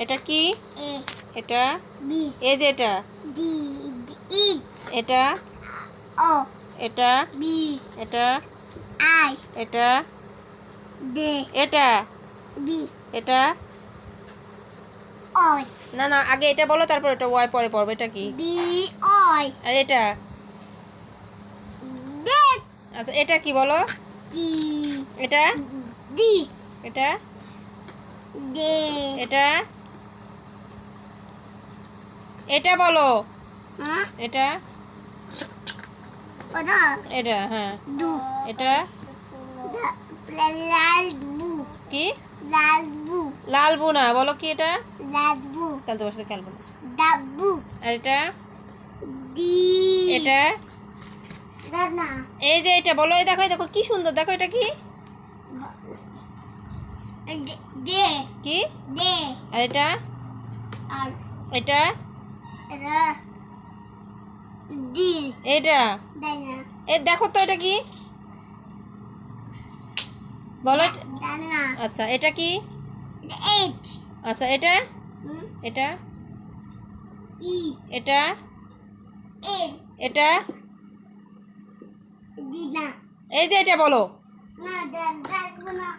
এটা কি? এ এটা বি এই যে এটা ডি ইট এটা ও এটা বি এটা আই এটা দে এটা বি এটা অই না না আগে এটা বলো, তারপর এটা ওয়াই পরে পড়বে। এটা কি? বি অই আর এটা? দে আচ্ছা এটা কি বলো? ডি এটা ডি এটা দে এটা এটা বলো। হ্যাঁ এটা ওটা এটা হ্যাঁ দু এটা লাল বু কি? লাল বু লাল বুনা বলো কি এটা? লাল বু তাহলে তোমার সাথে খেলবো না। ডাবু আর এটা ডি এটা না এই যে এটা বলো। এই দেখো, এই দেখো কি সুন্দর, দেখো এটা কি? দে কি? দে আর এটা আর এটা এটা ডি এটা দানা এই দেখো তো এটা কি বলো এটা? দানা আচ্ছা এটা কি? এইট আচ্ছা এটা এটা ই এটা এম এটা দিনা এই যে এটা বলো। না দানা